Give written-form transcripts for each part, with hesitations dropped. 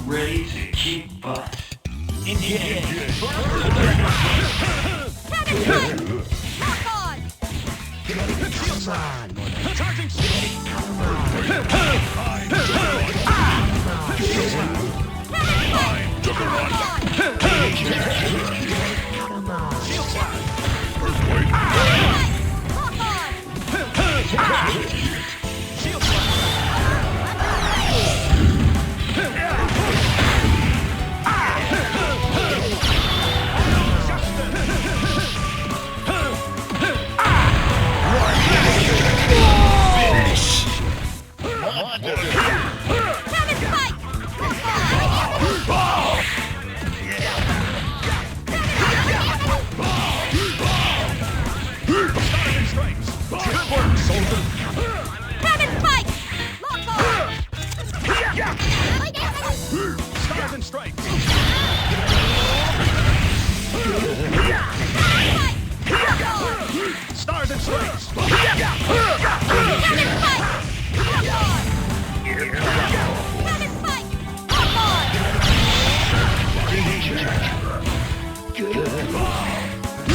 ready to kick butt. Engage. Lock on! Charging speed! Shield Stars and stripes!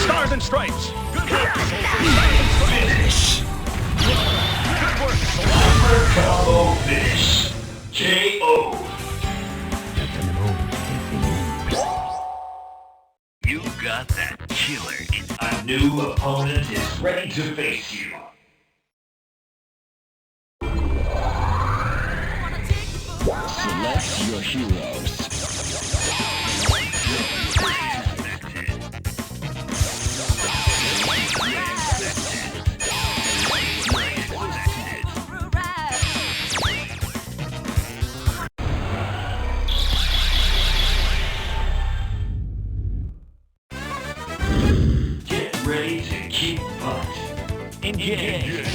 Stars and stripes! Good work! Finish! Good work! Super combo finish! KO! You got that killer in a new opponent is ready to face you. Select your heroes. Get ready to kick butt. Engage.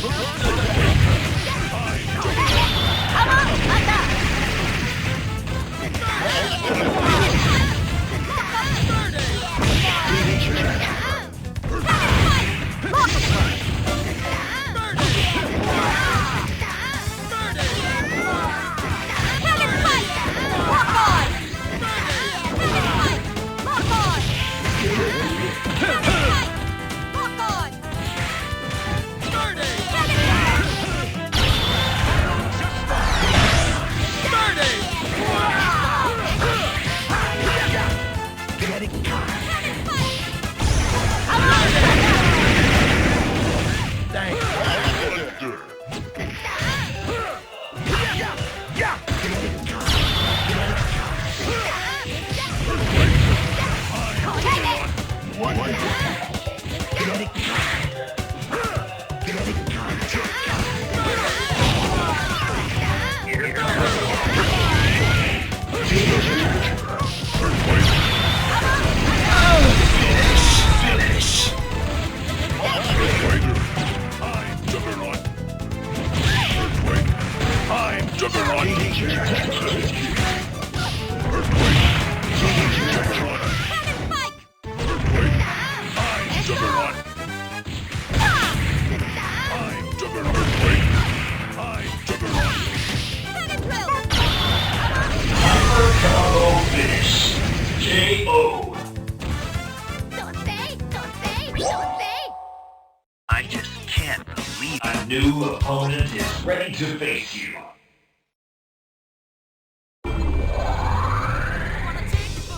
I just can't believe a new opponent is ready to face you.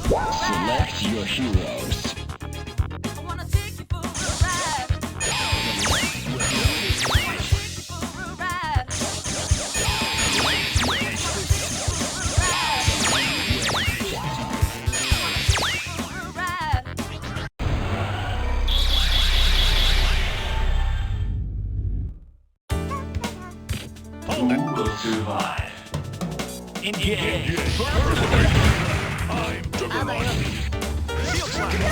Select your heroes. Who will survive? Engage! I'm Juggernaut! Shield slap!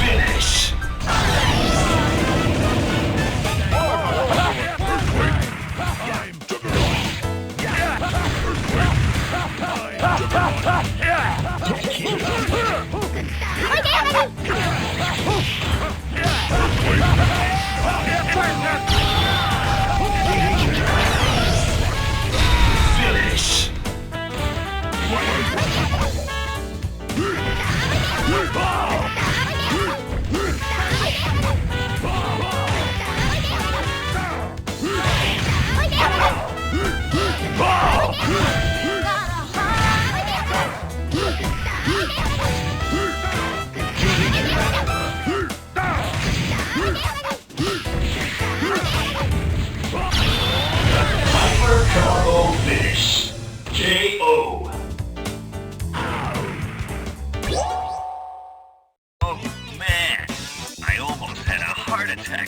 Finish!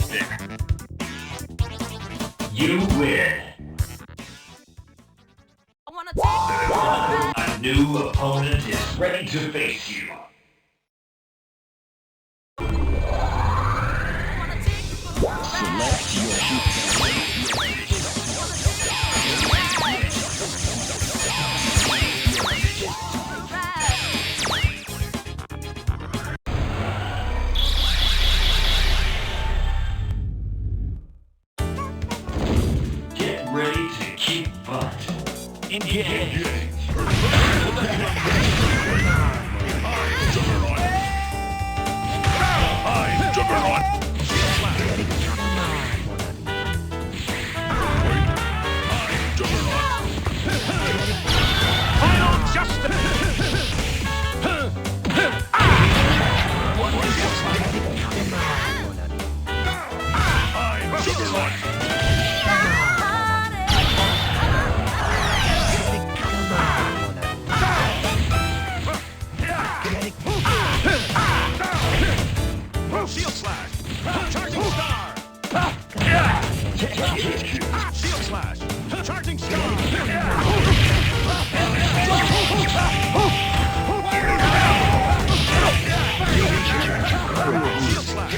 there. You win. I wanna take A new opponent is ready to face you. Select your hero. Get ready to kick butt. Engage. Shield slash! Charging star! Shield slash! Charging star! Shield slash!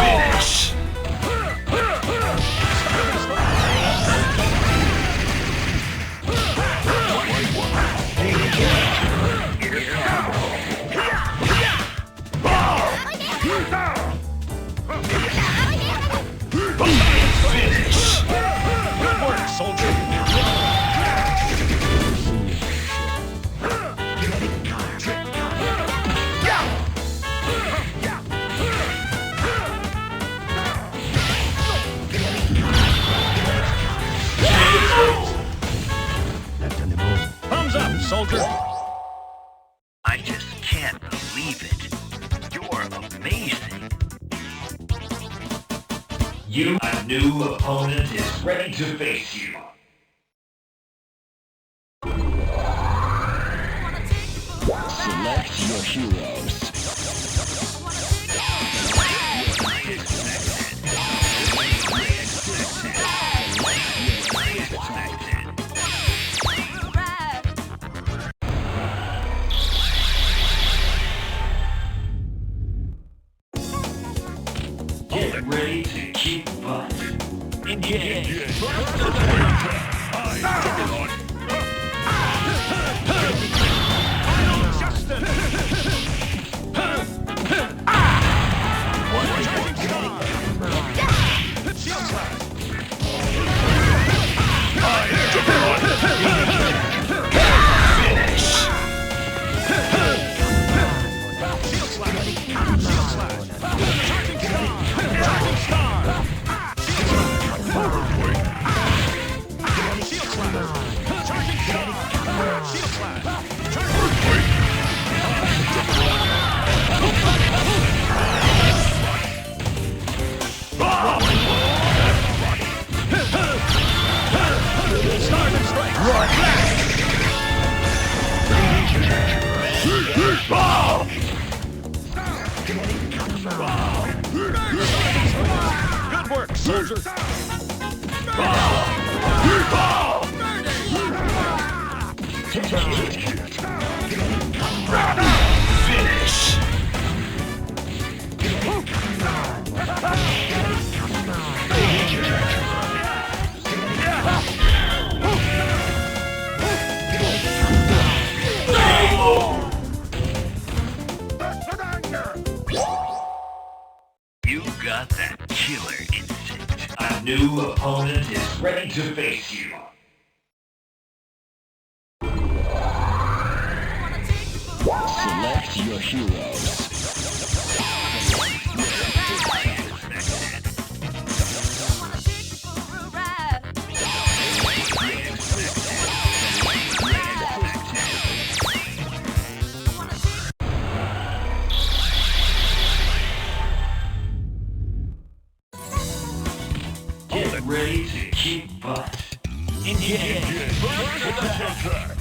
Finish. Finish. Good work, soldier! Thumbs up, soldier! I just can't believe it. You're amazing. A new opponent is ready to face you. Select your heroes. Get ready to kick butt. Engage. Good work, soldier! Finish. You got that killer instinct. A new opponent is ready to face you. Select your heroes. Get ready to kick butt. Engage. First attack.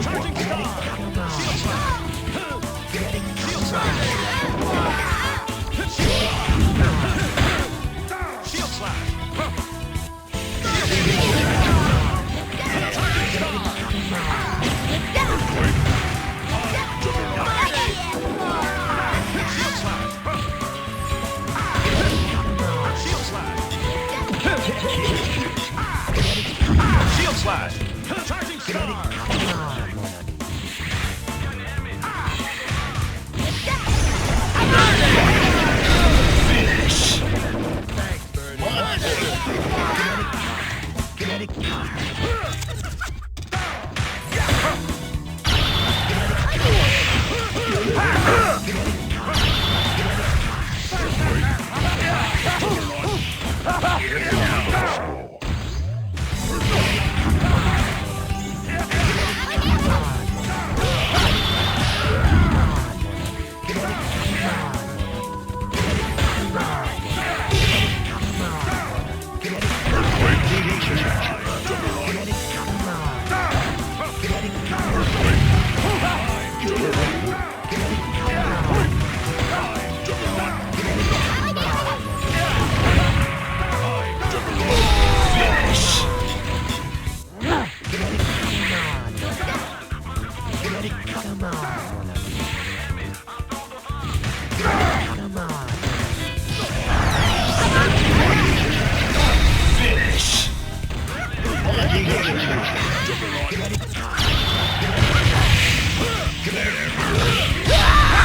Charging star. Shield slash. Shield slash. Shield slash. Charging star.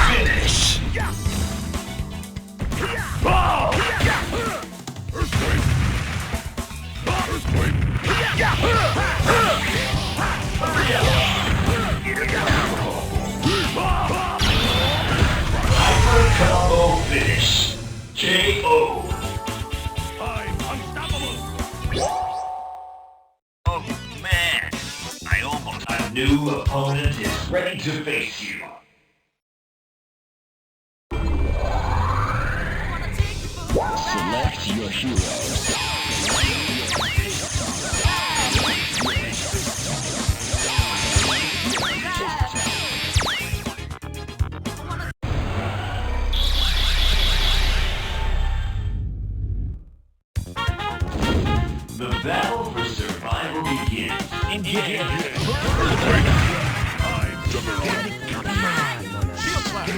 Finish. Combo finish. KO. I'm unstoppable. Oh man, a new opponent is ready to face you. Select your heroes. The battle for survival begins. Engage. I'm Juggernaut. Shield slash.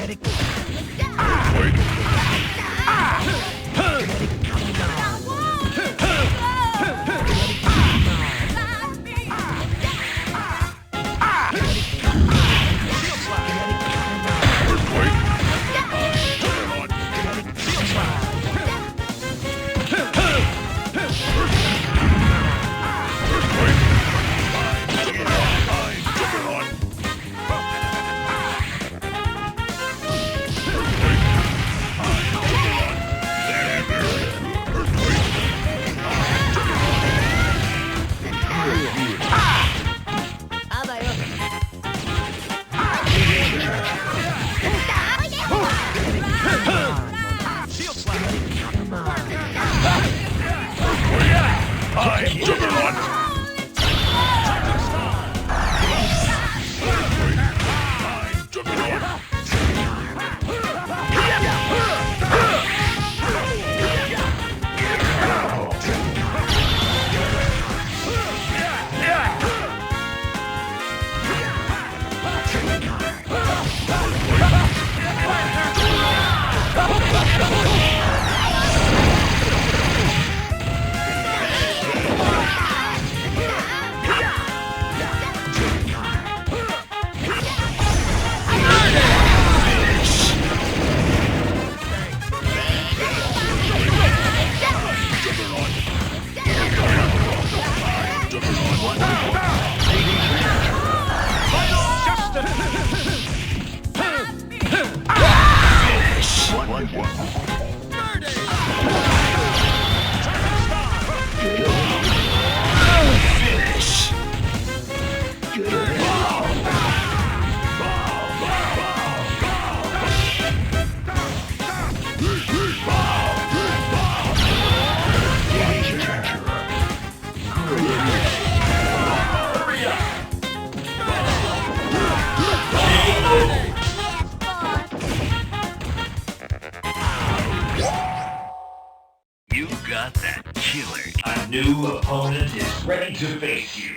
got that killer. A new opponent is ready to face you.